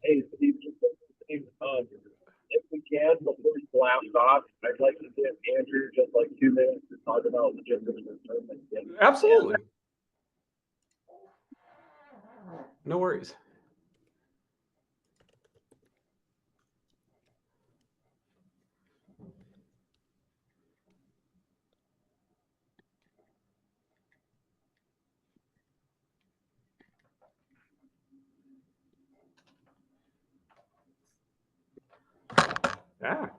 Hey, Steve, if we can, before we blast off, I'd like to give Andrew just like 2 minutes to talk about logistics of the tournament. Absolutely. No worries. Ah.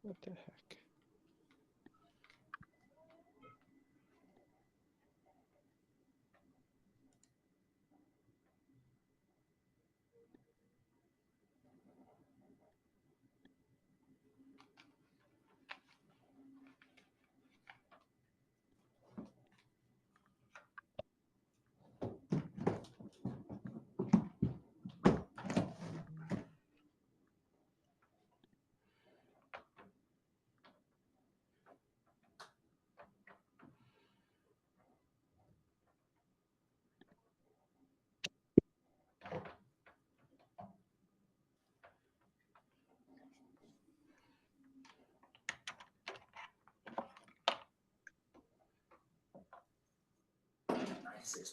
What the heck?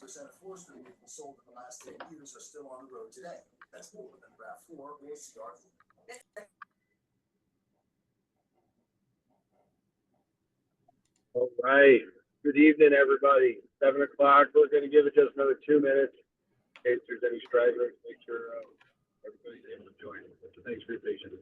Percent of forestry vehicles sold in the last 10 years are still on the road today. That's more than RAV4 or CR. All right. Good evening, everybody. 7 o'clock. We're going to give it just another 2 minutes in case there's any stragglers. Make sure everybody's able to join. So thanks for your patience.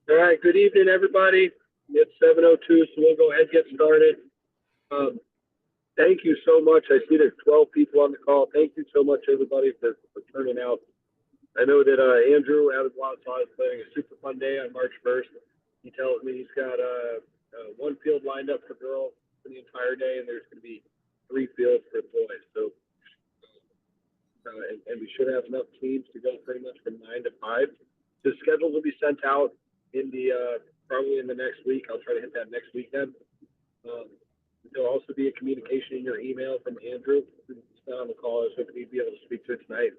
All right, good evening, everybody. It's 7:02, so we'll go ahead and get started. Thank you so much. I see there's 12 people on the call. Thank you so much, everybody, for turning out. I know that Andrew out of Wausau is planning a super fun day on March 1st. He tells me he's got one field lined up for girls for the entire day, and there's going to be 3 fields for boys. So, and we should have enough teams to go pretty much from 9 to 5. The schedules will be sent out in the probably in the next week. I'll try to hit that next weekend. There'll also be a communication in your email from Andrew, who's not on the call, so he'd be able to speak to it tonight,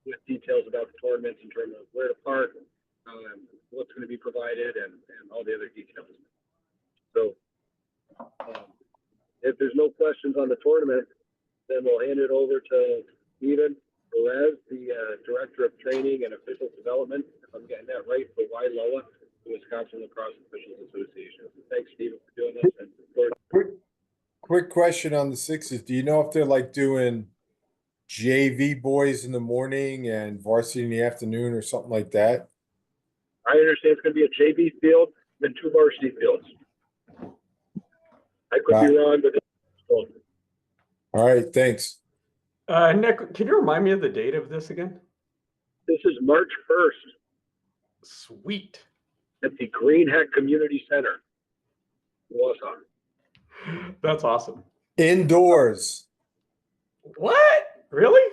with details about the tournaments in terms of where to park, what's going to be provided, and all the other details. So if there's no questions on the tournament, then we'll hand it over to Steven Perez, the Director of Training and Official Development, if I'm getting that right, for WILOA, the Wisconsin Lacrosse Officials Association. Thanks, Steven, for doing this. And Quick question on the sixes. Do you know if they're like doing JV boys in the morning and varsity in the afternoon or something like that? I understand it's going to be a JV field and 2 varsity fields. I could be wrong, but All right, thanks. Nick, can you remind me of the date of this again? this is March 1st Sweet. at the Green Heck Community Center. Wausau. That's awesome. Indoors. What? Really?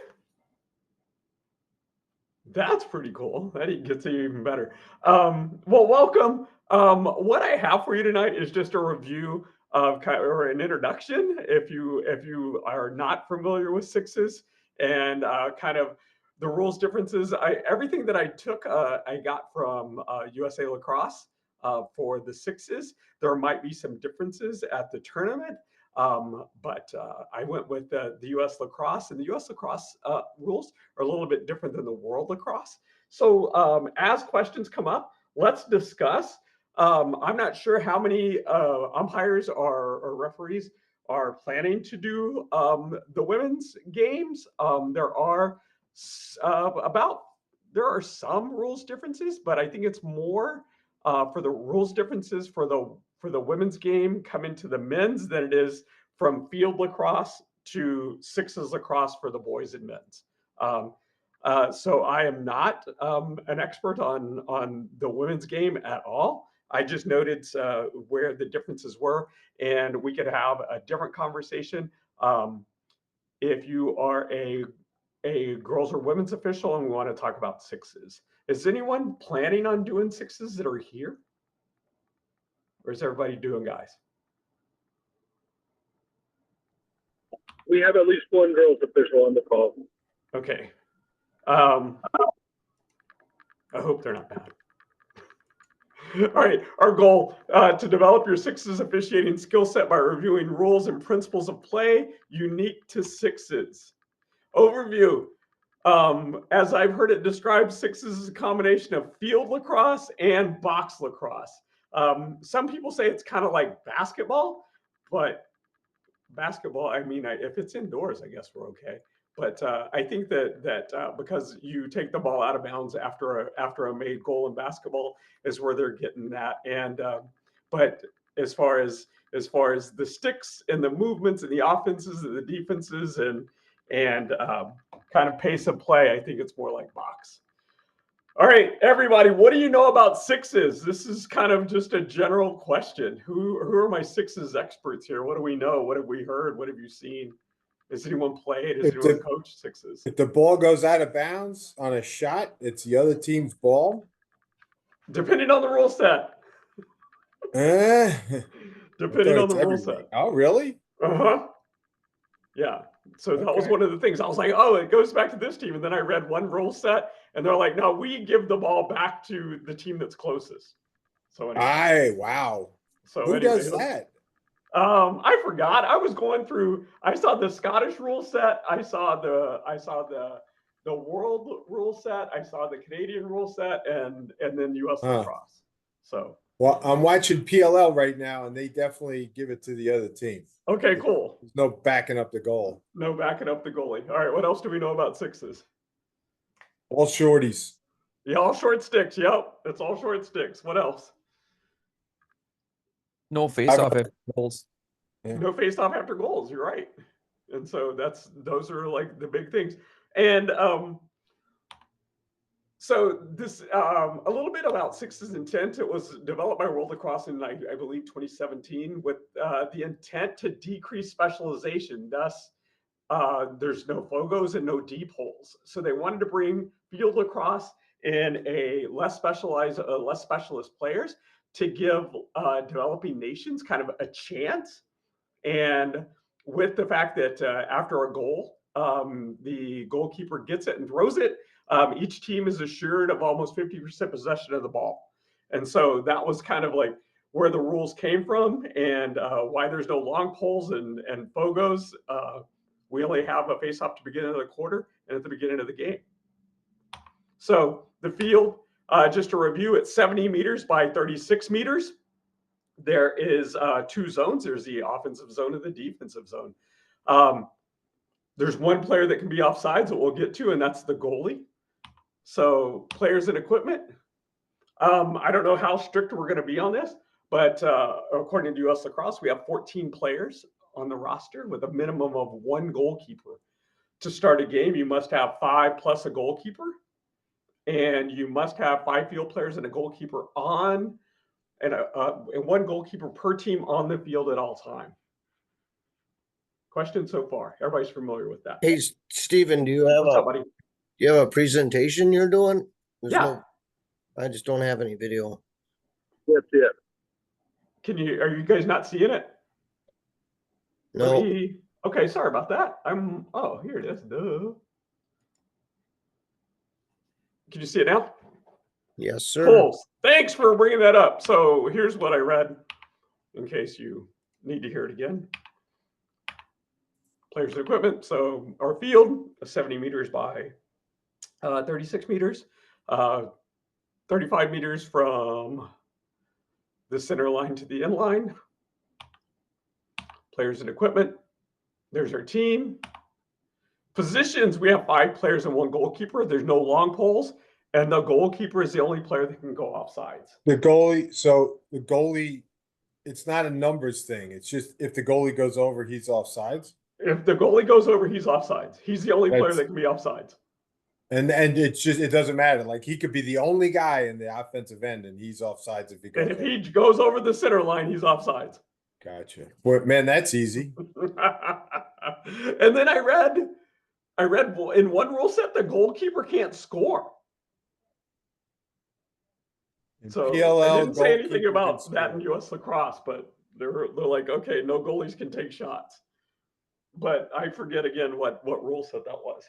That's pretty cool. That gets even better. Well, welcome. What I have for you tonight is just a review of or an introduction. If you are not familiar with sixes and kind of the rules differences, everything that I took I got from USA Lacrosse for the sixes. There might be some differences at the tournament. But I went with the U.S. Lacrosse, and the U.S. Lacrosse rules are a little bit different than the World Lacrosse. So as questions come up, let's discuss. I'm not sure how many umpires or referees are planning to do the women's games. There are some rules differences, but I think it's more for the rules differences for the women's game coming to the men's than it is from field lacrosse to sixes lacrosse for the boys and men's. So I am not an expert on the women's game at all. I just noted where the differences were, and we could have a different conversation if you are a girls or women's official and we want to talk about sixes. Is anyone planning on doing sixes that are here? Or is everybody doing guys? We have at least one girls official on the call. Okay. I hope they're not bad. All right. Our goal to develop your sixes officiating skill set by reviewing rules and principles of play unique to sixes. Overview. As I've heard it described, sixes is a combination of field lacrosse and box lacrosse. Some people say it's kind of like basketball, but basketball, I mean, if it's indoors, I guess we're okay. But I think that because you take the ball out of bounds after a made goal in basketball is where they're getting that. And but as far as the sticks and the movements and the offenses and the defenses and kind of pace of play, I think it's more like box. All right, everybody, what do you know about sixes? This is kind of just a general question. Who are my sixes experts here? What do we know? What have we heard? What have you seen? Has anyone played? Has anyone coached sixes? If the ball goes out of bounds on a shot, it's the other team's ball. Depending on the rule set. Depending on the rule set. Oh, really? Uh-huh. Yeah. So that was one of the things. I was like, oh, it goes back to this team. And then I read one rule set and they're like, no, we give the ball back to the team that's closest. So anyway. Wow. So who does that? I forgot. I was going through, I saw the Scottish rule set. I saw the world rule set. I saw the Canadian rule set and then US lacrosse. So well, I'm watching PLL right now, and they definitely give it to the other team. Okay, cool. There's no backing up the goal. No backing up the goalie. All right, what else do we know about sixes? All shorties. Yeah, all short sticks. Yep, it's all short sticks. What else? No face-off after goals. Yeah. No face-off after goals. You're right. And so those are like the big things. And so this a little bit about sixes intent. It was developed by World Lacrosse in I believe 2017 with the intent to decrease specialization. Thus, there's no fogos and no deep holes. So they wanted to bring field lacrosse in a less specialist players to give developing nations kind of a chance. And with the fact that after a goal, the goalkeeper gets it and throws it, each team is assured of almost 50% possession of the ball. And so that was kind of like where the rules came from and why there's no long poles and fogos. We only have a face-off to begin of the quarter and at the beginning of the game. So the field, just to review, it's 70 meters by 36 meters. There is 2 zones. There's the offensive zone and the defensive zone. There's one player that can be offsides that we'll get to, and that's the goalie. So players and equipment. I don't know how strict we're going to be on this, but according to U.S. Lacrosse, we have 14 players on the roster with a minimum of 1 goalkeeper. To start a game, you must have 5 plus a goalkeeper, and you must have 5 field players and a goalkeeper on, and 1 goalkeeper per team on the field at all time. Question so far? Everybody's familiar with that. Hey, Steven, do you have What's up, buddy? a presentation you're doing? Yeah. I just don't have any video. That's it. Are you guys not seeing it? No. Okay, sorry about that. Oh, here it is. Duh. Can you see it now? Yes, sir. Cool. Thanks for bringing that up. So here's what I read in case you need to hear it again. Players and equipment. So our field is 70 meters by 36 meters, 35 meters from the center line to the end line. Players and equipment. There's our team. Positions, we have 5 players and 1 goalkeeper. There's no long poles, and the goalkeeper is the only player that can go offsides. The goalie, it's not a numbers thing. It's just if the goalie goes over, he's offsides. If the goalie goes over, he's offsides. He's the only player that can be offsides. And it doesn't matter. Like he could be the only guy in the offensive end, and he's offsides if he goes. And if he goes over the center line, he's offsides. Gotcha. Well, man, that's easy. And then I read in one rule set, the goalkeeper can't score. In So PLL, I didn't say anything goalkeeper about can that in score. U.S. Lacrosse, but they're like, okay, no goalies can take shots. But I forget again what rule set that was.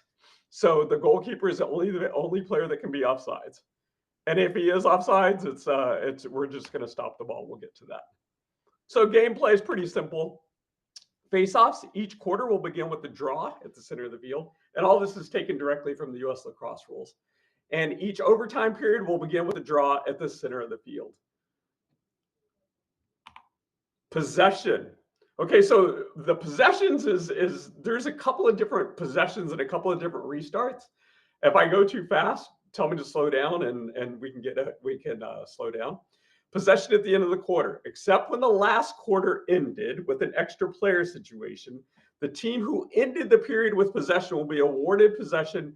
So the goalkeeper is the only player that can be offsides. And if he is offsides, we're just going to stop the ball. We'll get to that. So gameplay is pretty simple. Face-offs, each quarter will begin with the draw at the center of the field. And all this is taken directly from the U.S. Lacrosse rules. And each overtime period will begin with a draw at the center of the field. Possession. Okay, so the possessions is there's a couple of different possessions and a couple of different restarts. If I go too fast, tell me to slow down and we can slow down. Possession at the end of the quarter, except when the last quarter ended with an extra player situation, the team who ended the period with possession will be awarded possession,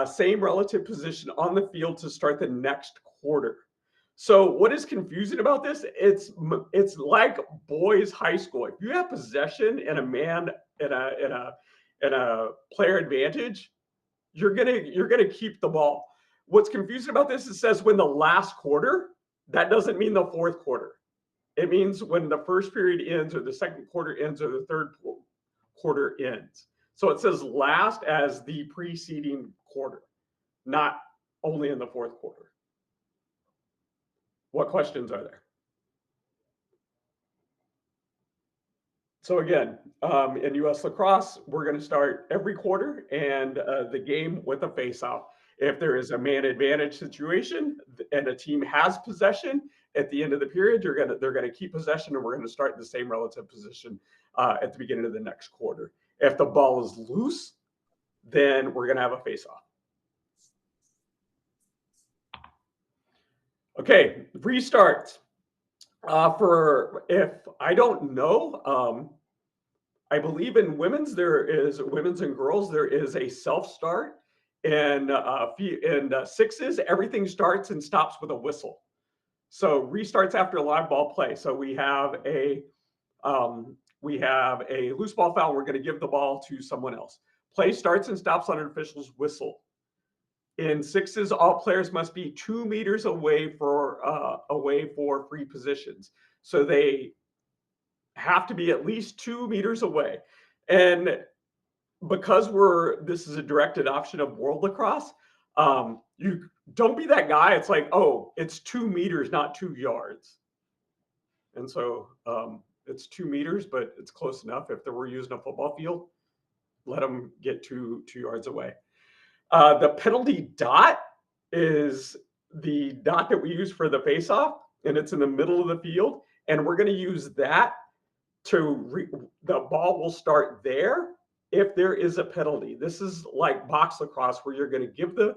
same relative position on the field to start the next quarter. So what is confusing about this? It's like boys high school. If you have possession and a man and a player advantage, you're gonna keep the ball. What's confusing about this? It says when the last quarter. That doesn't mean the fourth quarter. It means when the first period ends or the second quarter ends or the third quarter ends. So it says last as the preceding quarter, not only in the fourth quarter. What questions are there? So again, in U.S. Lacrosse, we're going to start every quarter and the game with a face-off. If there is a man advantage situation and a team has possession at the end of the period, they're gonna keep possession, and we're going to start in the same relative position at the beginning of the next quarter. If the ball is loose, then we're going to have a face-off. Okay, restarts. If I don't know, I believe in women's and girls, there is a self-start. In sixes, everything starts and stops with a whistle. So restarts after a live ball play. So we have a loose ball foul. We're going to give the ball to someone else. Play starts and stops on an official's whistle. In sixes, all players must be 2 meters away for free positions. So they have to be at least 2 meters away. And because this is a direct adoption of World Lacrosse, you don't be that guy. It's like, oh, it's 2 meters, not 2 yards. And so it's 2 meters, but it's close enough. If they were using a football field, let them get 2 yards away. The penalty dot is the dot that we use for the faceoff, and it's in the middle of the field. And we're going to use that the ball will start there if there is a penalty. This is like box lacrosse, where you're going to give the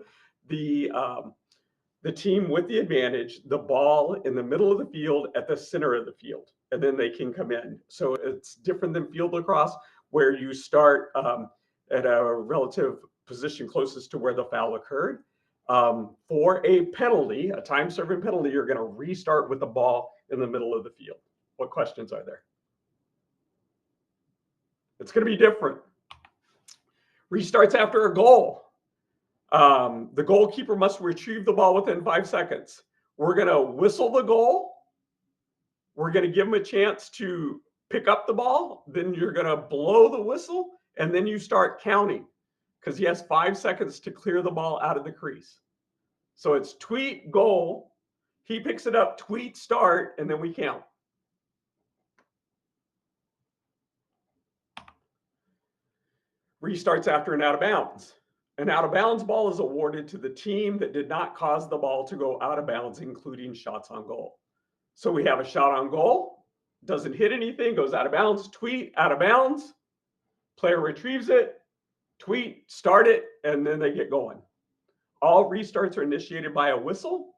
team with the advantage the ball in the middle of the field at the center of the field, and then they can come in. So it's different than field lacrosse, where you start at a relative position closest to where the foul occurred. For a penalty, a time-serving penalty, you're going to restart with the ball in the middle of the field. What questions are there? It's going to be different. Restarts after a goal. The goalkeeper must retrieve the ball within 5 seconds. We're going to whistle the goal. We're going to give him a chance to pick up the ball. Then you're going to blow the whistle, and then you start counting, because he has 5 seconds to clear the ball out of the crease. So it's tweet, goal. He picks it up, tweet, start, and then we count. Restarts after an out of bounds. An out of bounds ball is awarded to the team that did not cause the ball to go out of bounds, including shots on goal. So we have a shot on goal, doesn't hit anything, goes out of bounds, tweet, out of bounds, player retrieves it, tweet, start it, and then they get going. All restarts are initiated by a whistle,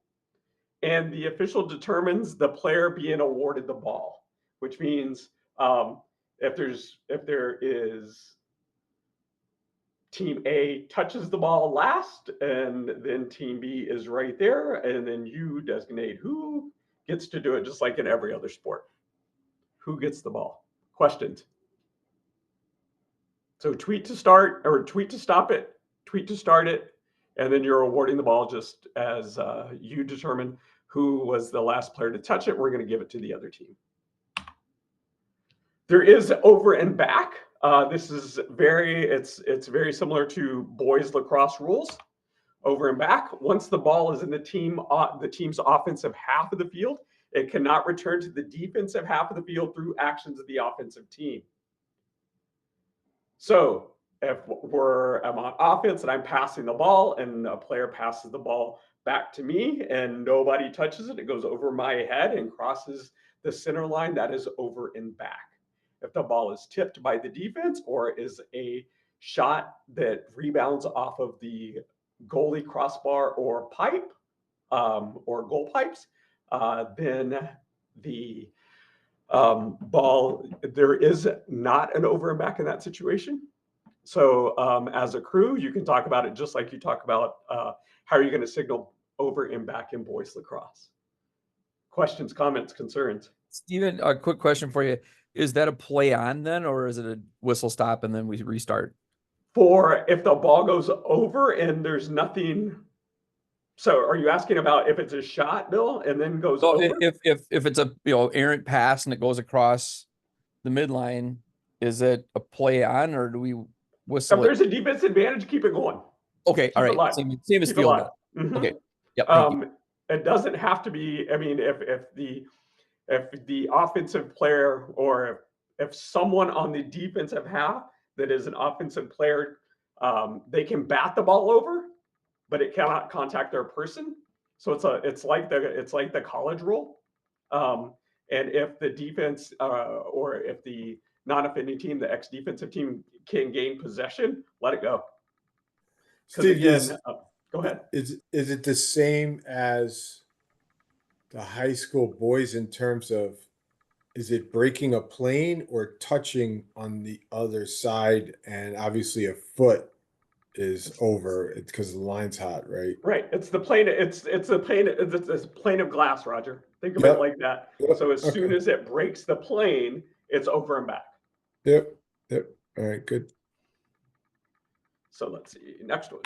and the official determines the player being awarded the ball, which means if there is Team A touches the ball last, and then Team B is right there, and then you designate who gets to do it, just like in every other sport. Who gets the ball? Questions? So tweet to start, or tweet to stop it, tweet to start it, and then you're awarding the ball just as you determine who was the last player to touch it. We're going to give it to the other team. There is over and back. This is it's very similar to boys lacrosse rules. Over and back. Once the ball is in the team's offensive half of the field, it cannot return to the defensive half of the field through actions of the offensive team. So if I'm on offense and I'm passing the ball, and a player passes the ball back to me and nobody touches it, it goes over my head and crosses the center line, that is over and back. If the ball is tipped by the defense or is a shot that rebounds off of the goalie crossbar or pipe or goal pipes, then the ball, there is not an over and back in that situation. So as a crew, you can talk about it just like you talk about how are you going to signal over and back in boys lacrosse. Questions, comments, concerns? Steven, a quick question for you. Is that a play on then, or is it a whistle stop and then we restart? For if the ball goes over and there's nothing. So are you asking about if it's a shot, Bill, and then goes So over? if it's a errant pass and it goes across the midline, is it a play on, or do we whistle If there's a defense advantage, keep it going. Okay, Keep all it right. live. Same as Keep it field live. goal. Mhm. Okay. Yep. Thank you. It doesn't have to be. I mean, if the offensive player, or if someone on the defensive half that is an offensive player, they can bat the ball over, but it cannot contact their person. So it's like the college rule. And if the defense or if the non-offending team, the ex-defensive team, can gain possession, let it go. Because again, go ahead. Is it the same as the high school boys in terms of, is it breaking a plane or touching on the other side? And obviously a foot is over it because the line's hot, right? Right. It's the plane. It's a plane. It's a plane of glass, Roger. Think of it like that. Yep. So as soon Okay. as it breaks the plane, it's over and back. Yep. All right, good. So let's see. Next one.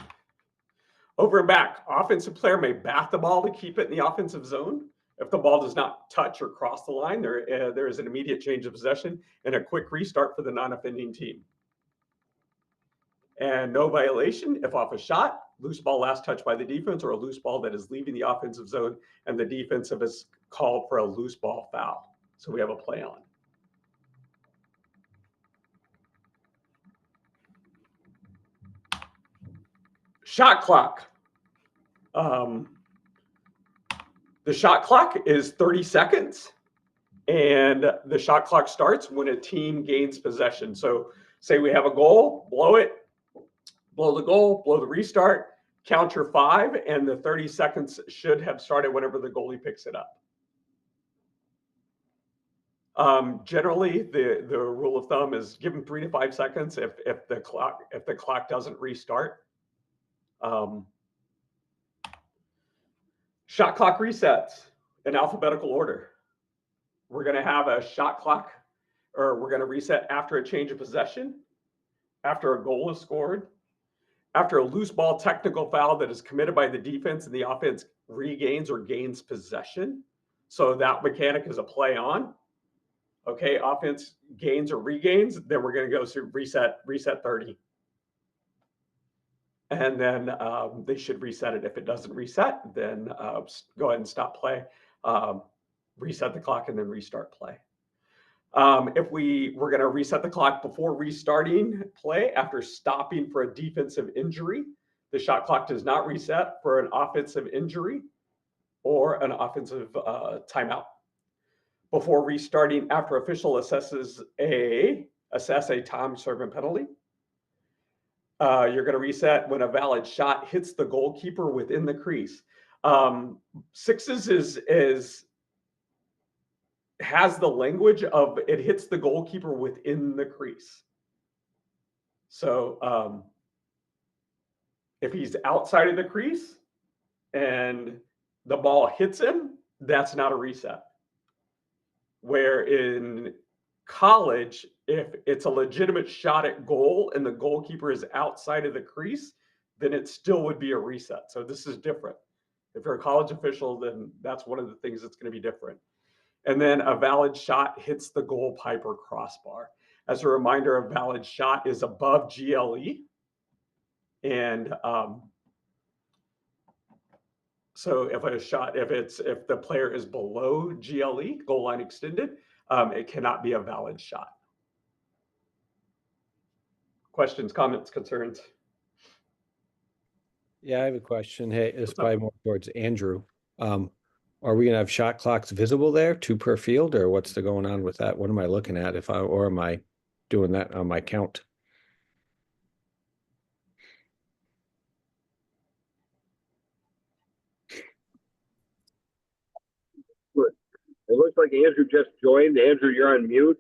Over and back. Offensive player may bat the ball to keep it in the offensive zone. If the ball does not touch or cross the line, there is an immediate change of possession and a quick restart for the non-offending team. And no violation if off a shot, loose ball last touched by the defense, or a loose ball that is leaving the offensive zone and the defensive is called for a loose ball foul. So we have a play on. Shot clock. The shot clock is 30 seconds, and the shot clock starts when a team gains possession. So say we have a goal, blow it, blow the goal, blow the restart, counter 5, and the 30 seconds should have started whenever the goalie picks it up. Generally, the rule of thumb is give them 3 to 5 seconds if the clock doesn't restart. Shot clock resets in alphabetical order. We're going to have a shot clock, or we're going to reset after a change of possession, after a goal is scored, after a loose ball technical foul that is committed by the defense and the offense regains or gains possession. So that mechanic is a play on. Okay, offense gains or regains, then we're going to go through reset 30. And then they should reset it. If it doesn't reset, then go ahead and stop play, reset the clock, and then restart play. If we're going to reset the clock before restarting play after stopping for a defensive injury, the shot clock does not reset for an offensive injury or an offensive timeout. Before restarting after official assess a time servant penalty. You're going to reset when a valid shot hits the goalkeeper within the crease. Sixes has the language of it hits the goalkeeper within the crease. So if he's outside of the crease and the ball hits him, that's not a reset. Where in college, if it's a legitimate shot at goal and the goalkeeper is outside of the crease, then it still would be a reset. So this is different. If you're a college official, then that's one of the things that's going to be different. And then a valid shot hits the goal pipe or crossbar. As a reminder, a valid shot is above GLE. And so if the player is below GLE, goal line extended, it cannot be a valid shot. Questions, comments, concerns? Yeah, I have a question. Hey, it's probably more towards Andrew. Are we gonna have shot clocks visible there, 2 per field, or what's going on with that? What am I looking at or am I doing that on my count? It looks like Andrew just joined. Andrew, you're on mute,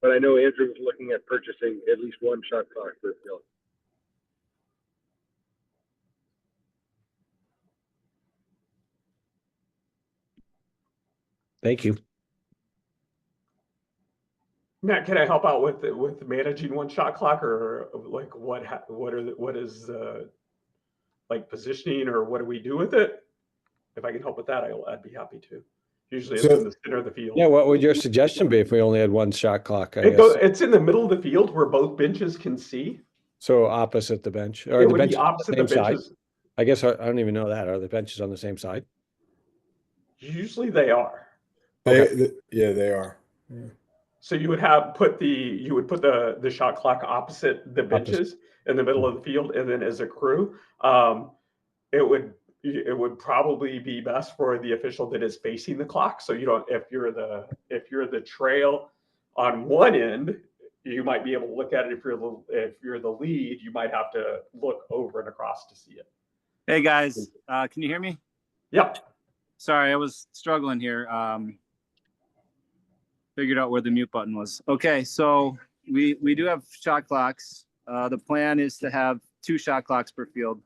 but I know Andrew was looking at purchasing at least 1 shot clock per field. Thank you. Matt, can I help out with managing 1 shot clock, or like what is like positioning, or what do we do with it? If I can help with that, I'd be happy to. Usually it's in the center of the field. Yeah, what would your suggestion be if we only had 1 shot clock? It's in the middle of the field where both benches can see. So opposite the bench, or It the would bench be opposite on the the same side? benches. I guess I don't even know that. Are the benches on the same side? Usually they are. Yeah, they are. Yeah. So you would put the shot clock opposite the benches in the middle of the field, and then as a crew, it would probably be best for the official that is facing the clock. So you don't, if you're the trail on one end, you might be able to look at it. If you're the lead, you might have to look over and across to see it. Hey guys, can you hear me? Yep. Sorry, I was struggling here. Figured out where the mute button was. Okay, so we do have shot clocks. The plan is to have 2 shot clocks per field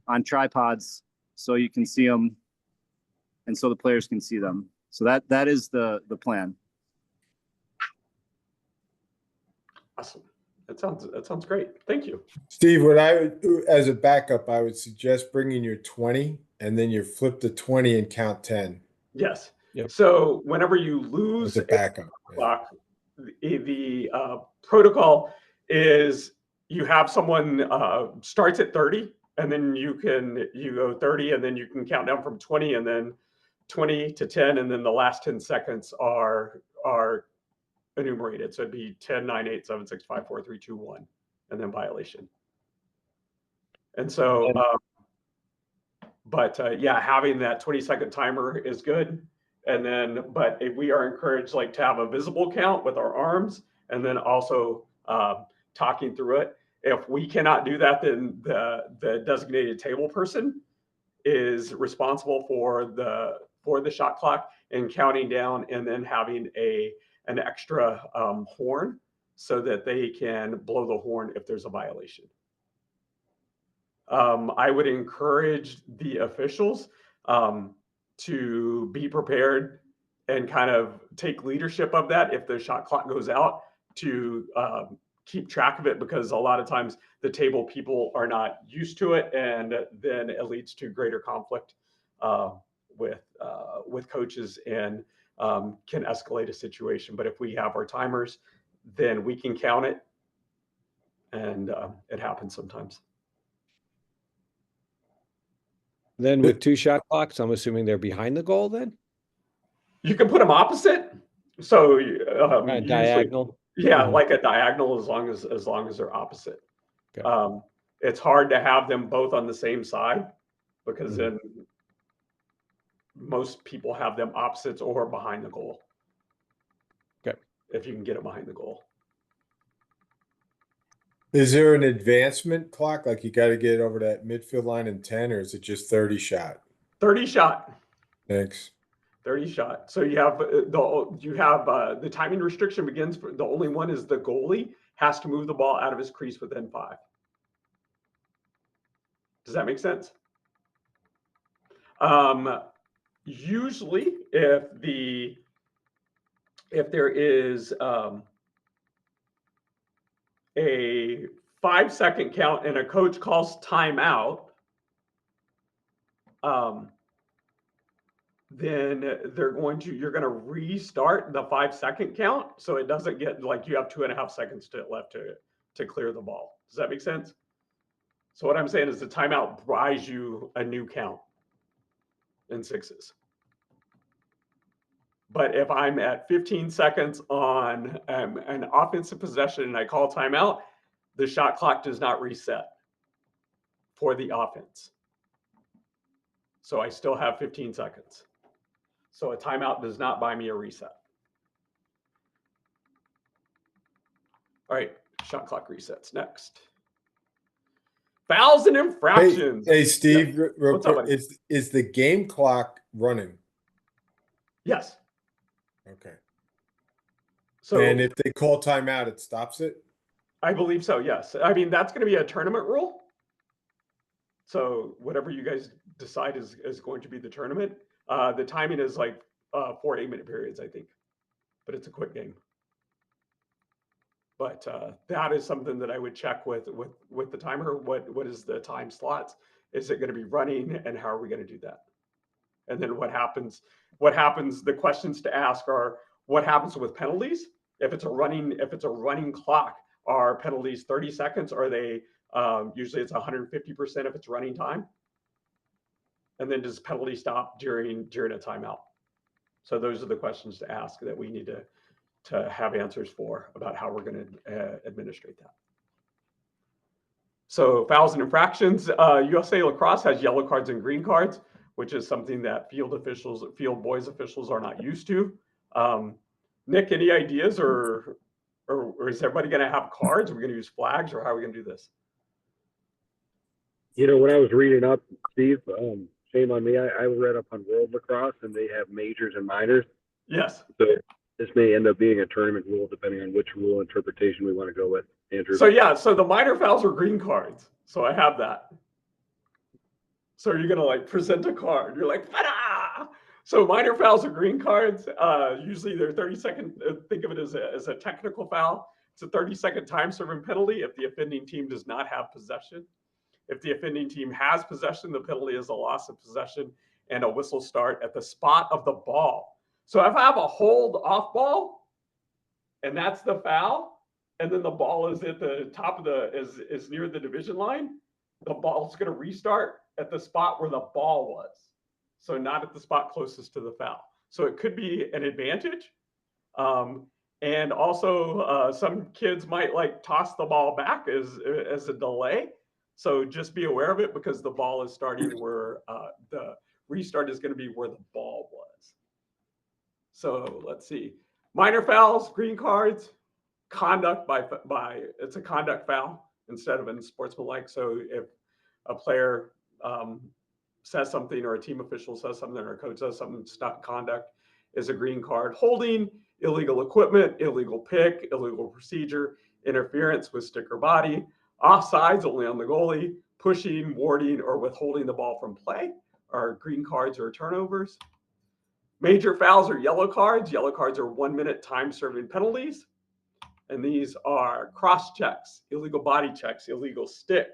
on tripods, so you can see them, and so the players can see them. So that is the plan. Awesome. That sounds great. Thank you, Steve. As a backup, I would suggest bringing your 20, and then you flip the 20 and count 10. Yes. Yep. So whenever you lose As a backup, clock, the protocol is you have someone starts at 30, and then you go 30, and then you can count down from 20, and then 20 to 10, and then the last 10 seconds are enumerated. So it'd be 10, 9, 8, 7, 6, 5, 4, 3, 2, 1, and then violation. And so, yeah, having that 20-second timer is good. And then, but if we are encouraged like to have a visible count with our arms, and then also talking through it. If we cannot do that, then the designated table person is responsible for the shot clock and counting down, and then having an extra horn so that they can blow the horn if there's a violation. I would encourage the officials to be prepared and kind of take leadership of that if the shot clock goes out, to keep track of it, because a lot of times the table people are not used to it, and then it leads to greater conflict with coaches, and can escalate a situation. But if we have our timers, then we can count it, and it happens sometimes. Then with 2 shot clocks, I'm assuming they're behind the goal then? You can put them opposite. So usually, diagonal. yeah, like a diagonal, as long as they're opposite. Okay. It's hard to have them both on the same side, because then most people have them opposites or behind the goal. Okay. If you can get it behind the goal. Is there an advancement clock? Like you got to get over that midfield line in 10, or is it just 30 shot? 30 shot. Thanks. 30 shot. So you have the timing restriction begins for the only one is the goalie has to move the ball out of his crease within 5. Does that make sense? Usually, if there is a 5-second count and a coach calls timeout, then you're going to restart the 5-second count, so it doesn't get like you have 2.5 seconds left to clear the ball. Does that make sense? So what I'm saying is the timeout buys you a new count in 6s. But if I'm at 15 seconds on an offensive possession and I call timeout, the shot clock does not reset for the offense. So I still have 15 seconds. So a timeout does not buy me a reset. All right, shot clock resets next. Fouls and infractions. Hey Steve, Yeah. real What's up, quick, buddy? is the game clock running? Yes. Okay. So, and if they call timeout, it stops it? I believe so, yes. I mean, that's going to be a tournament rule. So whatever you guys decide is going to be the tournament. The timing is like 4 8-minute periods, I think. But it's a quick game. But that is something that I would check with the timer. What is the time slots? Is it going to be running, and how are we going to do that? And then what happens? The questions to ask are: what happens with penalties? If it's a running clock, are penalties 30 seconds? Or are they usually it's 150% if it's running time? And then does penalty stop during a timeout? So those are the questions to ask that we need to have answers for about how we're going to administrate that. So fouls and infractions. USA Lacrosse has yellow cards and green cards, which is something that field boys officials are not used to. Nick, any ideas, or is everybody going to have cards? Are we going to use flags, or how are we going to do this? You know, when I was reading up, Steve, shame on me, I read up on World Lacrosse, and they have majors and minors. Yes. So this may end up being a tournament rule, depending on which rule interpretation we want to go with, Andrew. So yeah, so the minor fouls are green cards. So I have that. So you're gonna like present a card. You're like, "Fada!" So minor fouls are green cards. Usually they're 30-second. Think of it as a technical foul. It's a 30-second time serving penalty if the offending team does not have possession. If the offending team has possession, the penalty is a loss of possession and a whistle start at the spot of the ball. So if I have a hold off ball, and that's the foul, and then the ball is at the top of is near the division line, the ball's going to restart at the spot where the ball was. So not at the spot closest to the foul. So it could be an advantage. And also some kids might like toss the ball back as a delay. So just be aware of it because the ball is starting where the restart is going to be where the ball was. So let's see. Minor fouls, green cards, conduct by it's a conduct foul instead of in sportsmanlike. So if a player says something or a team official says something or a coach says something, stop conduct is a green card. Holding, illegal equipment, illegal pick, illegal procedure, interference with stick or body, offsides only on the goalie, pushing, warding, or withholding the ball from play are green cards or turnovers. Major fouls are yellow cards. Yellow cards are 1 minute time serving penalties. And these are cross checks, illegal body checks, illegal stick,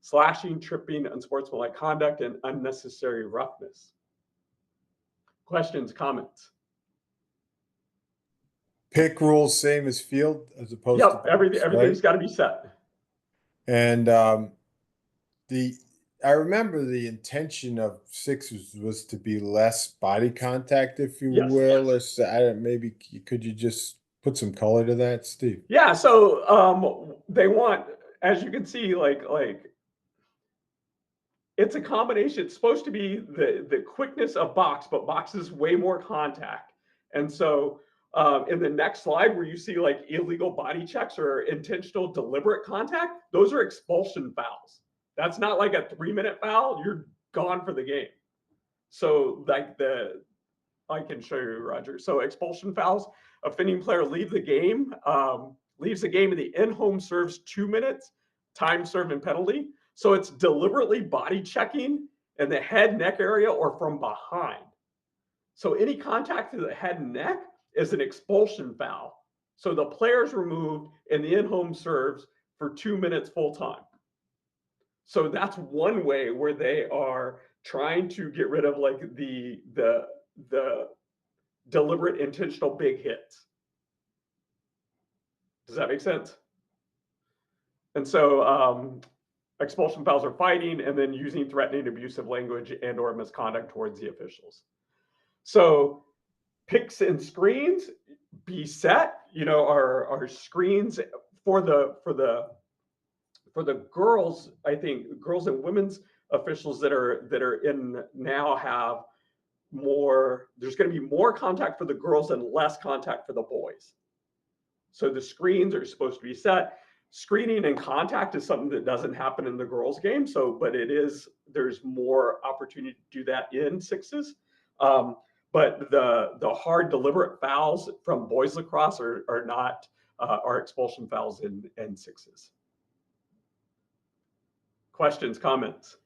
slashing, tripping, unsportsmanlike conduct, and unnecessary roughness. Questions, comments? Pick rules same as field as opposed Yep, to everything's right? got to be set. And I remember the intention of sixes was to be less body contact, if you Yes. will, or maybe could you just put some color to that, Steve? Yeah, so they want, as you can see, like it's a combination. It's supposed to be the quickness of box, but box is way more contact. And so in the next slide where you see like illegal body checks or intentional deliberate contact, those are expulsion fouls. That's not like a 3 minute foul. You're gone for the game. So like I can show you, Roger. So expulsion fouls, offending player leaves the game in the in-home serves 2 minutes, time served and penalty. So it's deliberately body checking in the head, neck area, or from behind. So any contact to the head and neck is an expulsion foul. So the player's removed and the in-home serves for 2 minutes full time. So that's one way where they are trying to get rid of like the deliberate intentional big hits. Does that make sense? And so expulsion fouls are fighting and then using threatening, abusive language and or misconduct towards the officials. So picks and screens be set, our screens for the girls. I think girls and women's officials that are in now have more, there's going to be more contact for the girls and less contact for the boys. So the screens are supposed to be set. Screening and contact is something that doesn't happen in the girls game. So, but there's more opportunity to do that in sixes. But the hard deliberate fouls from boys lacrosse are not are expulsion fouls in sixes. Questions, comments?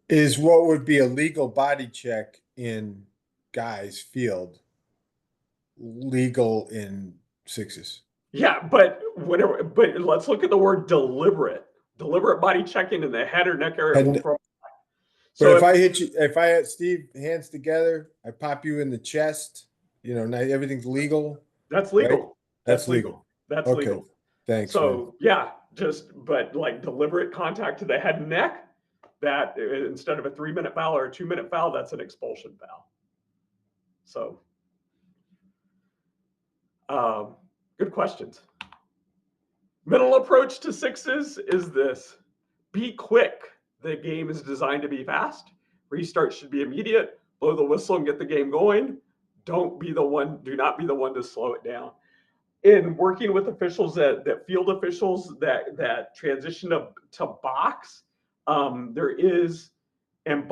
Is what would be a legal body check in guys field legal in sixes? Yeah, but whatever. But let's look at the word deliberate. Deliberate body checking in the head or neck area. And- But So if I hit you, if I had Steve hands together, I pop you in the chest, now everything's legal. that's legal. Right? That's legal. That's Okay. legal. Thanks. So yeah, but like deliberate contact to the head and neck, that instead of a 3 minute foul or a 2 minute foul, that's an expulsion foul. So good questions. Middle approach to sixes is this: be quick. The game is designed to be fast. Restart should be immediate. Blow the whistle and get the game going. Do not be the one to slow it down. In working with officials that field officials that transition to box, there is an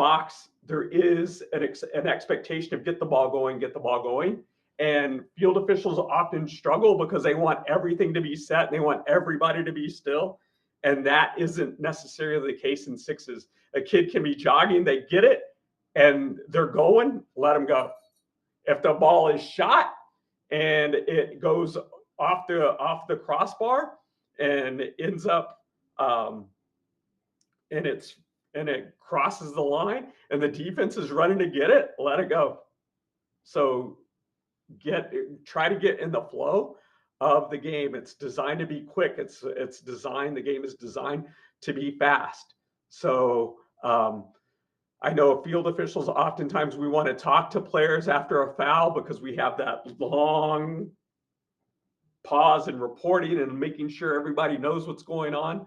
expectation of get the ball going. And field officials often struggle because they want everything to be set and they want everybody to be still. And that isn't necessarily the case in sixes. A kid can be jogging, they get it, and they're going, let them go. If the ball is shot and it goes off the crossbar and it ends up and it crosses the line and the defense is running to get it, let it go. So try to get in the flow of the game. It's designed to be quick. The game is designed to be fast. So I know field officials, oftentimes we want to talk to players after a foul because we have that long pause in reporting and making sure everybody knows what's going on.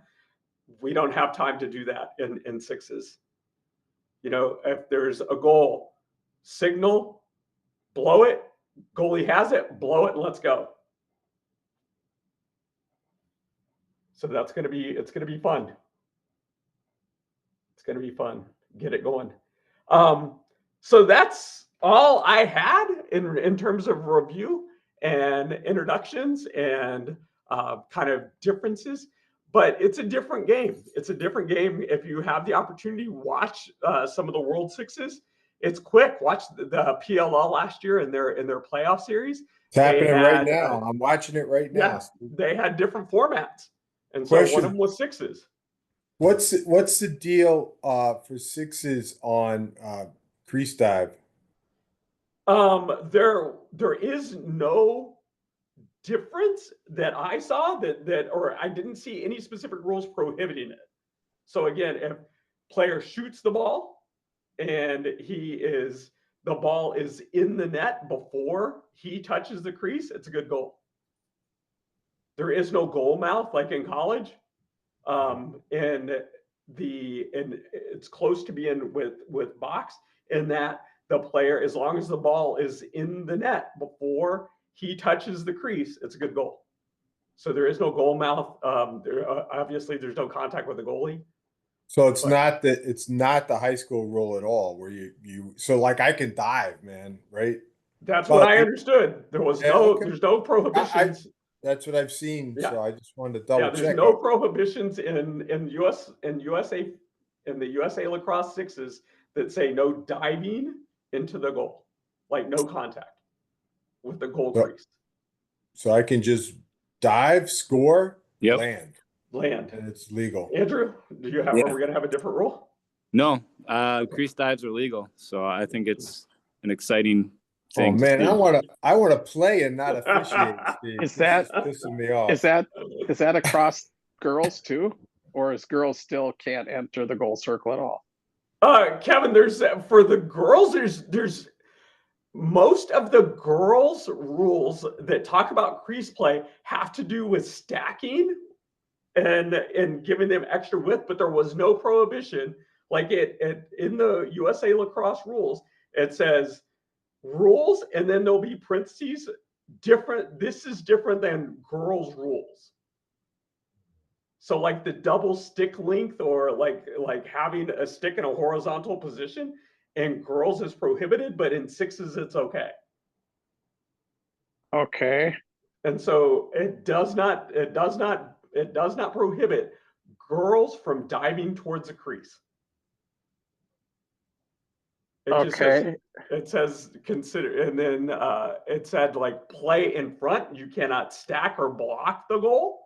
We don't have time to do that in sixes. You know, if there's a goal, signal, blow it, goalie has it, blow it, and let's go. So it's going to be fun. It's going to be fun. Get it going. So that's all I had in terms of review and introductions and kind of differences. But it's a different game. It's a different game. If you have the opportunity, watch some of the World Sixes. It's quick. Watch the PLL last year in their playoff series. It's happening right now. I'm watching it right now. Yeah, they had different formats, and so Question. one of them was sixes. What's the deal for sixes on crease dive? There is no difference that I saw or I didn't see any specific rules prohibiting it. So again, if player shoots the ball and the ball is in the net before he touches the crease, it's a good goal. There is no goal mouth like in college. And it's close to being with box in that the player, as long as the ball is in the net before he touches the crease, it's a good goal. So there is no goal mouth. Obviously, there's no contact with the goalie. So it's not the high school rule at all, where so like I can dive, man, right? That's what I understood. There's no prohibitions. That's what I've seen. Yeah. So I just wanted to double check. There's no prohibitions in the USA lacrosse sixes that say no diving into the goal, like no contact with the goal crease. So I can just dive, score, Yep. land, and it's legal. Andrew, are we going to have a different rule? No, crease dives are legal, so I think it's an exciting thing. Oh man, I want to play and not officiate. Steve. Is that pissing me off? Is that across girls too, or is girls still can't enter the goal circle at all? Kevin, for the girls, there's most of the girls' rules that talk about crease play have to do with stacking and giving them extra width, but there was no prohibition. Like in the USA lacrosse rules, it says rules, and then there'll be parentheses different. This is different than girls' rules. So like the double stick length, or like having a stick in a horizontal position, and girls is prohibited, but in sixes it's okay. Okay. And so it does not prohibit girls from diving towards a crease. It says consider, and then it said like play in front. You cannot stack or block the goal.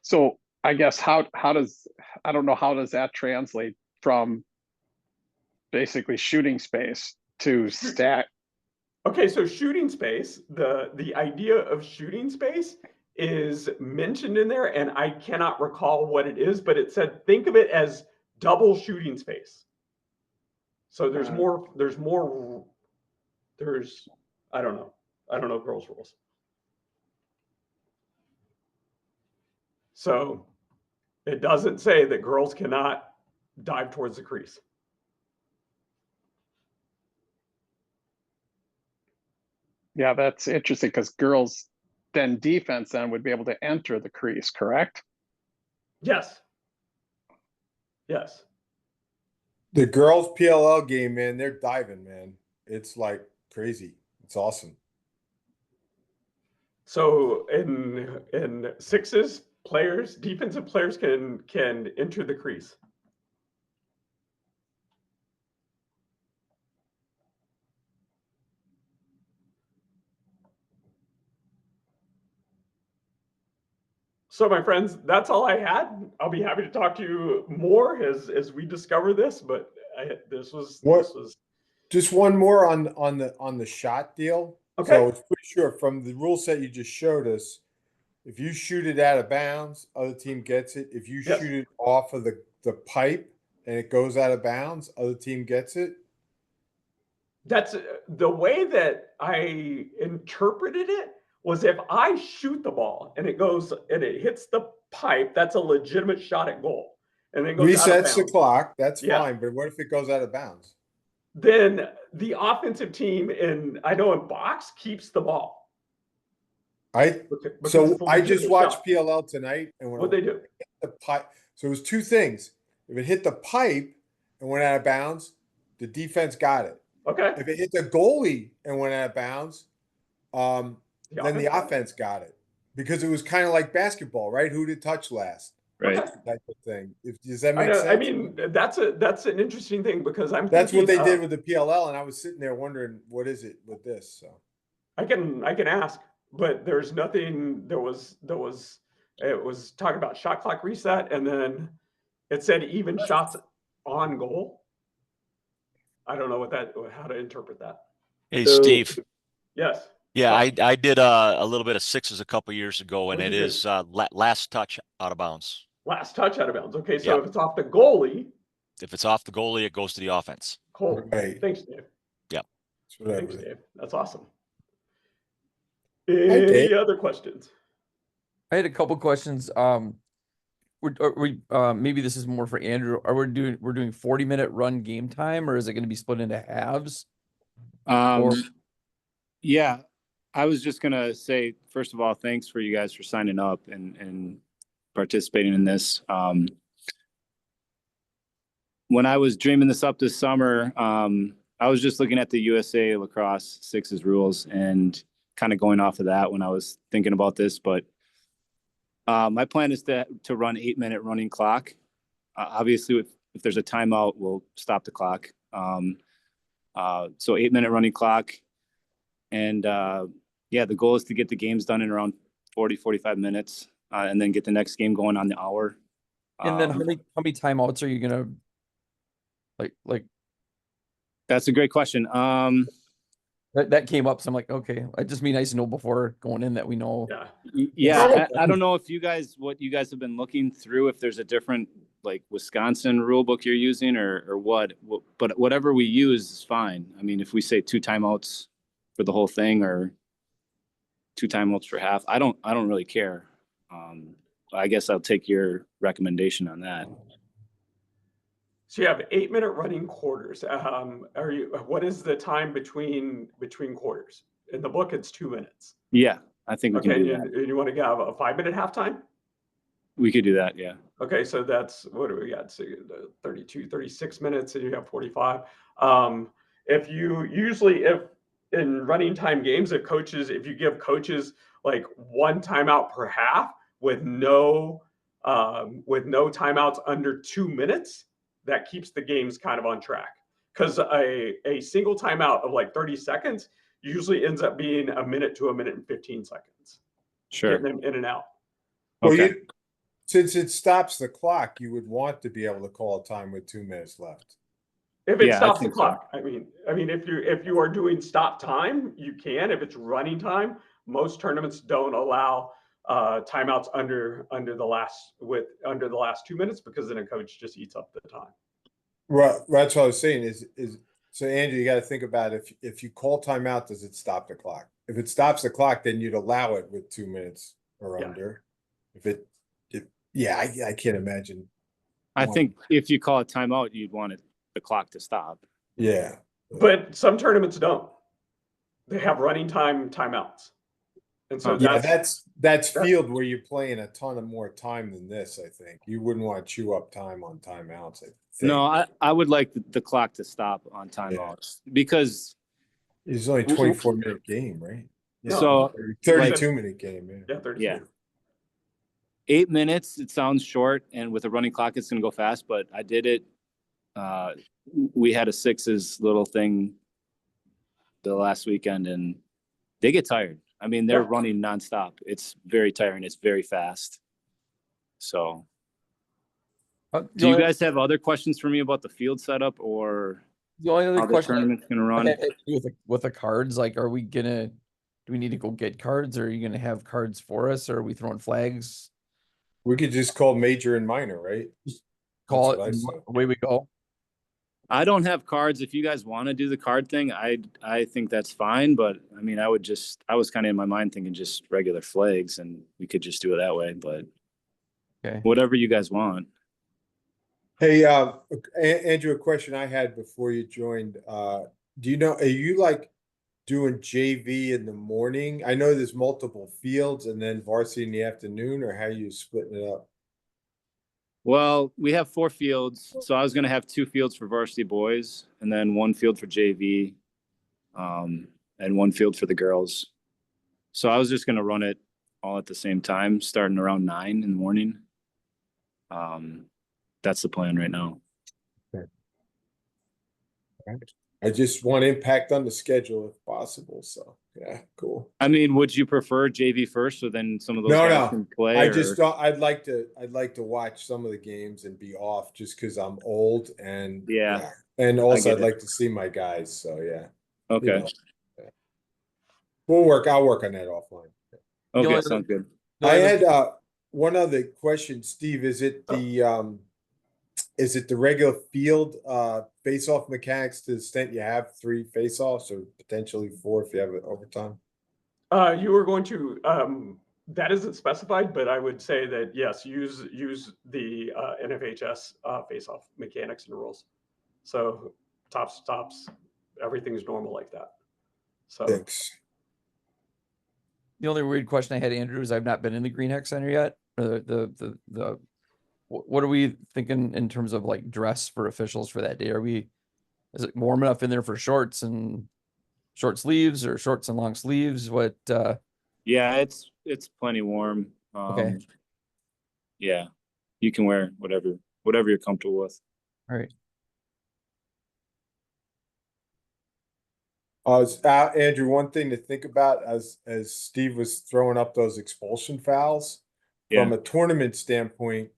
So I guess how does that translate from basically shooting space to stack? Okay, so shooting space, the idea of shooting space is mentioned in there, and I cannot recall what it is, but it said think of it as double shooting space. So there's I don't know girls' rules. So it doesn't say that girls cannot dive towards the crease. Yeah, that's interesting, because girls then defense would be able to enter the crease, correct? Yes. The girls PLL game, man, they're diving, man. It's like crazy. It's awesome. So in sixes, defensive players can enter the crease. So my friends, that's all I had. I'll be happy to talk to you more as we discover this, but this was just one more on the shot deal. Okay. So it's pretty sure from the rule set you just showed us, if you shoot it out of bounds, other team gets it. If you Yes. shoot it off of the pipe and it goes out of bounds, other team gets it. That's the way that I interpreted it was if I shoot the ball and it goes and it hits the pipe, that's a legitimate shot at goal. And then it goes out of Resets the bounds. clock. That's Yeah. fine. But what if it goes out of bounds? Then the offensive team I know in box keeps the ball. Because So it's a I just legitimate watched shot. PLL tonight, and when What'd they do? the pipe, so it was two things. If it hit the pipe and went out of bounds, the defense got it. Okay. If it hit the goalie and went out of bounds, then the offense? offense got it because it was kind of like basketball, right? Who did touch last? Right. Type of thing. Does that I make know, sense? I mean, that's an interesting thing because I'm That's what they thinking, did with the PLL, and I was sitting there wondering what is it with this. So I can ask, but there's nothing. It was talking about shot clock reset, and then it said even shots on goal. I don't know how to interpret that. Hey, So- Steve. Yes. Yeah, Sorry. I did a little bit of sixes a couple years ago, and What'd it you is last touch out of bounds. Last touch out of bounds. Okay, so Yep. if it's off the goalie, If it's off the goalie, it goes to the offense. cool. Right. Thanks, Dave. Yep. Thanks, Dave. That's awesome. Dave. Any other questions? I had a couple questions. Maybe this is more for Andrew. We're doing 40-minute run game time, or is it going to be split into halves? Yeah, I was just gonna say, first of all, thanks for you guys for signing up and participating in this. When I was dreaming this up this summer, I was just looking at the USA Lacrosse Sixes rules and kind of going off of that when I was thinking about this. But my plan is to run 8-minute running clock. Obviously, if there's a timeout, we'll stop the clock. So 8-minute running clock. And yeah, the goal is to get the games done in around 45 minutes and then get the next game going on the hour. And then how many timeouts are you gonna like? That's a great question. That came up, so I'm like, okay, I just be nice to know before going in that we know. Yeah. Yeah, I don't know if what you guys have been looking through, if there's a different like Wisconsin rule book you're using or what, but whatever we use is fine. I mean, if we say 2 timeouts for the whole thing or 2 timeouts for half, I don't really care. I guess I'll take your recommendation on that. So you have 8-minute running quarters. What is the time between quarters? In the book, it's 2 minutes. Yeah, I think we can Okay, do that. and you want to have a 5-minute halftime? We could do that, yeah. Okay, so that's, what do we got? So 32, 36 minutes, and you have 45. If in running time games, if you give coaches like 1 timeout per half with no timeouts under 2 minutes, that keeps the games kind of on track. Because a single timeout of like 30 seconds usually ends up being a minute to a minute and 15 seconds. Sure. Getting them in and out. Well, Okay. since it stops the clock, you would want to be able to call a time with 2 minutes left. If it Yeah, I stops the think so. clock, I mean, if you are doing stop time, you can. If it's running time, most tournaments don't allow timeouts under the last 2 minutes because then a coach just eats up the time. Right, that's what I was saying. Is so Andrew, you got to think about if you call timeout, does it stop the clock? If it stops the clock, then you'd allow it with 2 minutes or Yeah. under. I can't imagine. I think if you call a timeout, you'd want the clock to stop. Yeah, But some tournaments don't. They have running time timeouts. And so that's field where you're playing a ton of more time than this. I think you wouldn't want to chew up time on timeouts. I think. No, I would like the clock to stop on timeouts because It's only 24-minute game, right? Yeah, So, 32-minute game. Yeah. yeah, 32. yeah, 8 minutes, it sounds short, and with a running clock, it's going to go fast, but I did it. We had a Sixes little thing the last weekend, and they get tired. I mean, they're running nonstop. It's very tiring. It's very fast. So, do you guys have other questions for me about the field setup or The only other how the question tournament's going to run? with the cards, like, do do we need to go get cards, or are you gonna have cards for us, or are we throwing flags? We could just call major and minor, right? Call what I it, said. away we go. I don't have cards. If you guys want to do the card thing, I think that's fine. But I mean, I was kind of in my mind thinking just regular flags, and we could just do it that way. But Okay. whatever you guys want. Hey, Andrew, a question I had before you joined. Do you know, are you like doing JV in the morning? I know there's multiple fields and then varsity in the afternoon, or how are you splitting it up? Well, we have 4 fields, so I was going to have 2 fields for varsity boys, and then 1 field for JV, and 1 field for the girls. So I was just going to run it all at the same time, starting around 9 in the morning. That's the plan right now. I just want impact on the schedule if possible. So yeah, cool. I mean, would you prefer JV first, so then some of those No, guys no. can play? I or- just thought I'd like to watch some of the games and be off just because I'm old and Yeah. And also get I'd it. like to see my guys. So yeah. Okay. You know, yeah. I'll work on that offline. The Okay, only- sounds good. the I only- had one other question, Steve. Is it the regular field face-off mechanics to the extent you have 3 face-offs or potentially 4 if you have it overtime? You are going to, that isn't specified, but I would say that yes, use the NFHS face-off mechanics and rules. So tops, stops, everything's normal like that. So Thanks. The only weird question I had, Andrew, is I've not been in the Green Heck Center yet. Or what are we thinking in terms of like dress for officials for that day? Is it warm enough in there for shorts and short sleeves, or shorts and long sleeves? What, Yeah, it's plenty warm. Okay. Yeah, you can wear whatever you're comfortable with. all right. Andrew, one thing to think about as Steve was throwing up those expulsion fouls, from Yeah. a tournament standpoint,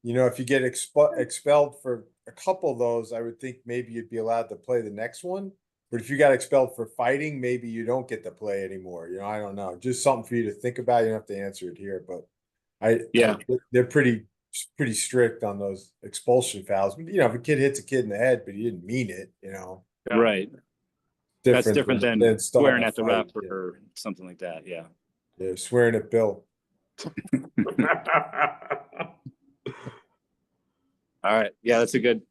if you get expelled for a couple of those, I would think maybe you'd be allowed to play the next one. But if you got expelled for fighting, maybe you don't get to play anymore. I don't know. Just something for you to think about. You don't have to answer it here, but they're pretty strict on those expulsion fouls. If a kid hits a kid in the head, but he didn't mean it, Right. That's different than starting swearing a at the fight. ref or something like that. Yeah. Yeah, swearing at Bill. All right. Yeah, that's a good.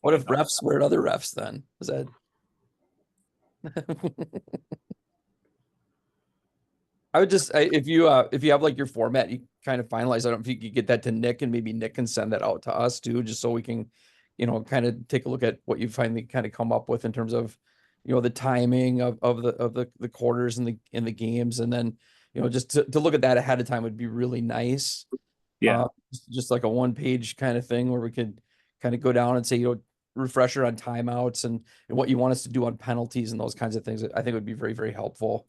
What if refs swear at other refs then? Is that? I would just, if you have like your format, you kind of finalize. I don't know if you could get that to Nick, and maybe Nick can send that out to us too, just so we can, kind of take a look at what you finally kind of come up with in terms of, the timing of the quarters and the games. And then, just to look at that ahead of time would be really nice. Yeah. Just like a 1-page kind of thing where we could kind of go down and say, refresher on timeouts and what you want us to do on penalties and those kinds of things. I think would be very, very helpful.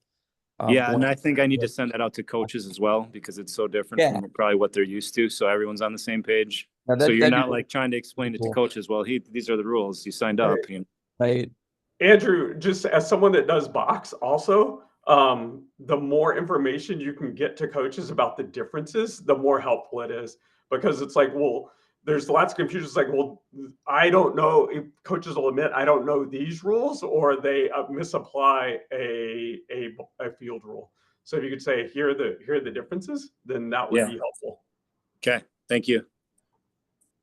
Yeah, and I think I need to send that out to coaches as well, because it's so different Yeah. from probably what they're used to. So everyone's on the same page. Yeah, So you're that'd not be like trying to explain it to cool. coaches. Well, these are the rules. You signed up. Right. Andrew, just as someone that does box also, the more information you can get to coaches about the differences, the more helpful it is. Because it's like, well, there's lots of confusion. It's like, well, I don't know if coaches will admit I don't know these rules, or they misapply a field rule. So if you could say, here are the differences, then that would be helpful. Okay, thank you.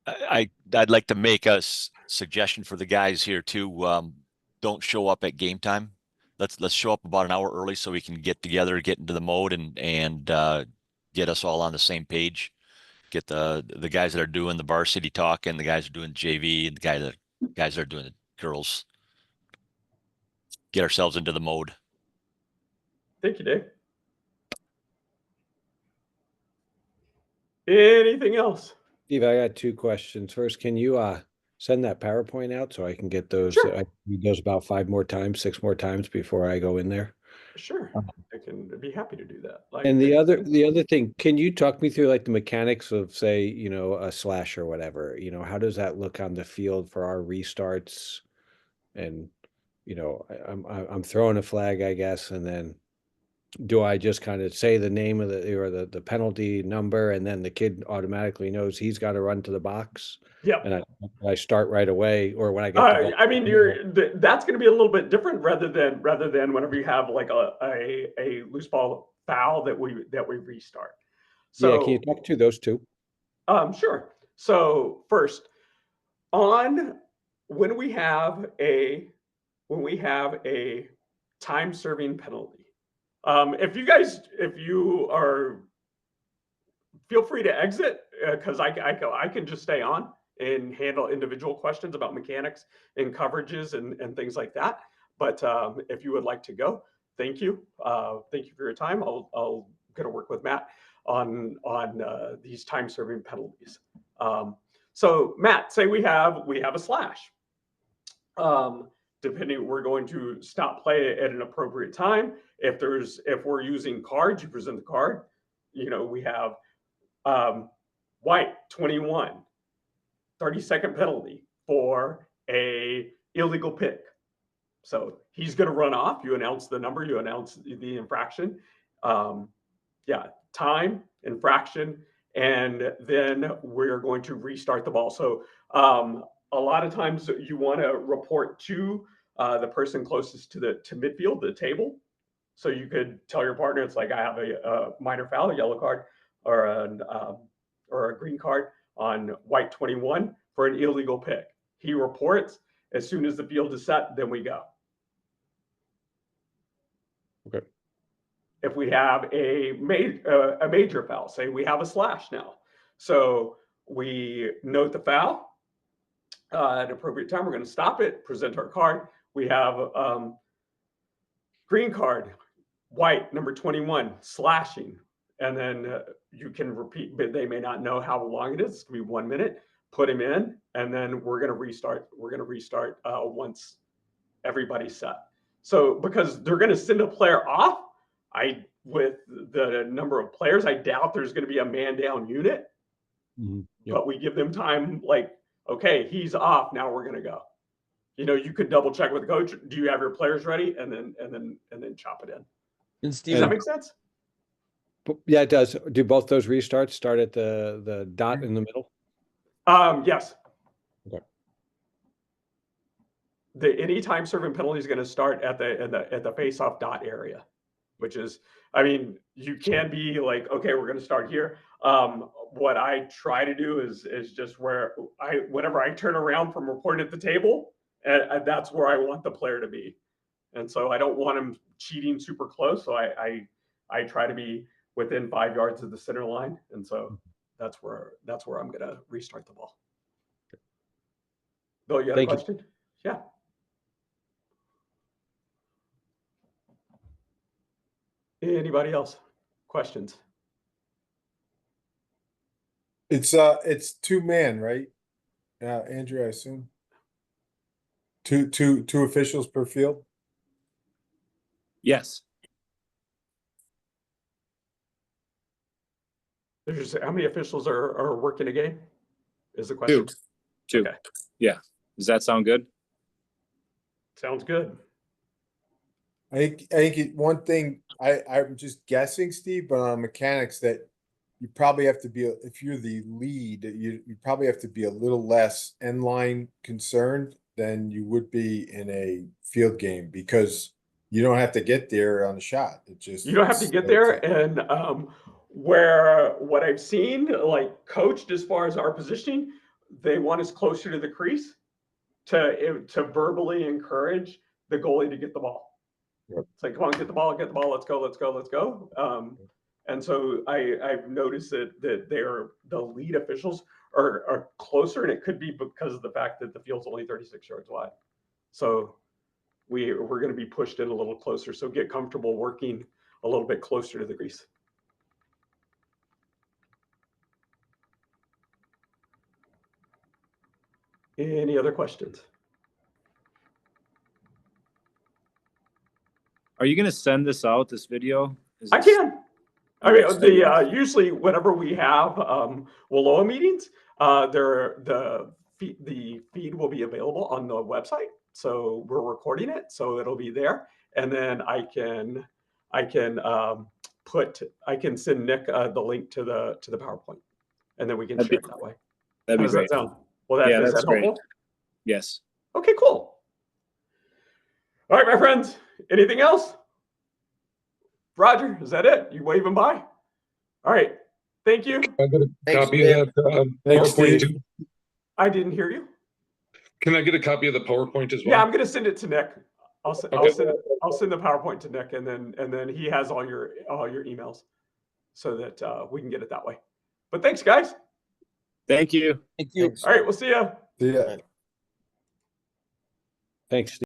I'd like to make a suggestion for the guys here too. Don't show up at game time. Let's show up about an hour early so we can get together, get into the mode, and get us all on the same page. Get the guys that are doing the varsity talk, and the guys that are doing JV, and the guys that are doing the girls. Get ourselves into the mode. Thank you, Dave. Anything else? Steve, I got 2 questions. First, can you send that PowerPoint out so I can get those? Sure. I read those about 5 more times, 6 more times before I go in there. Sure, I can be happy to do that. And the other thing, can you talk me through like the mechanics of, say, a slash or whatever? How does that look on the field for our restarts? And I'm throwing a flag, I guess, and then do I just kind of say the name of the penalty number, and then the kid automatically knows he's got to run to the box? Yep. And I start right away, or when I get the ball? I mean, that's going to be a little bit different rather than whenever you have like a loose ball foul that we restart. So Yeah, can you talk to those two? Sure. So first, when we have a time serving penalty, if you are, feel free to exit because I can just stay on and handle individual questions about mechanics and coverages and things like that. But if you would like to go, thank you. Thank you for your time. I'll get to work with Matt on these time serving penalties. So Matt, say we have a slash. Depending, we're going to stop play at an appropriate time. If we're using cards, you present the card. You know, we have White 21, 30-second penalty for a illegal pick. So he's going to run off. You announce the number, you announce the infraction. Time, infraction, and then we're going to restart the ball. So a lot of times you want to report to the person closest to midfield, the table. So you could tell your partner, it's like, I have a minor foul, a yellow card, or a green card on White 21 for an illegal pick. He reports. As soon as the field is set, then we go. Okay. If we have a major foul, say we have a slash now. So we note the foul. At an appropriate time, we're going to stop it, present our card. We have green card, White, number 21, slashing. And then you can repeat, but they may not know how long it is. It's going to be 1 minute. Put him in, and then we're going to restart. We're going to restart once everybody's set. So because they're going to send a player off, with the number of players, I doubt there's going to be a man down unit. Mm-hmm. Yep. But we give them time, like, okay, he's off. Now we're going to go. You know, you could double check with the coach. Do you have your players ready? And then chop it in. And Does Steve, that make sense? Yeah, it does. Do both those restarts start at the dot in the middle? Yes. Okay. Any time serving penalty is going to start at the face-off dot area, which is, I mean, you can be like, okay, we're going to start here. What I try to do is just whenever I turn around from reporting at the table, that's where I want the player to be. And so I don't want him cheating super close. So I try to be within 5 yards of the center line. And so that's where I'm going to restart the ball. Bill, you had a question? Yeah. Anybody else? Questions? It's 2-man, right? Andrew, I assume. Two officials per field. Yes. How many officials are working a game? Is the question? Two. Okay. Yeah. Does that sound good? Sounds good. I think one thing I'm just guessing, Steve, but on mechanics that you probably have to be, if you're the lead, you probably have to be a little less end line concerned than you would be in a field game, because you don't have to get there on a shot. You don't have to get there. And what I've seen, like coached as far as our positioning, they want us closer to the crease to verbally encourage the goalie to get the ball. Yep. It's like, come on, get the ball, let's go. And so I've noticed that the lead officials are closer, and it could be because of the fact that the field's only 36 yards wide. So we're going to be pushed in a little closer. So get comfortable working a little bit closer to the grease. Any other questions? Are you going to send this out, this video? I can. I mean, usually whenever we have WILOA meetings, the feed will be available on the website. So we're recording it, so it'll be there, and then I can I can send Nick the link to the PowerPoint, and then we can That'd share be- it that way. That'd How be does that great. sound? Well, Yeah, is that's that great. helpful? Yes. Okay, cool. All right, my friends. Anything else? Roger, is that it? You waving by? All right. Thank you. I get a Thanks, copy Nick. of that Thanks, PowerPoint Steve. too. I didn't hear you. Can I get a copy of the PowerPoint as well? Yeah, I'm gonna send it to Nick. I'll send Okay. I'll send the PowerPoint to Nick, and then he has all your emails, so that we can get it that way. But thanks, guys. Thank you. Thank you. Thanks. All right, we'll see ya. See ya. Thanks, Steve.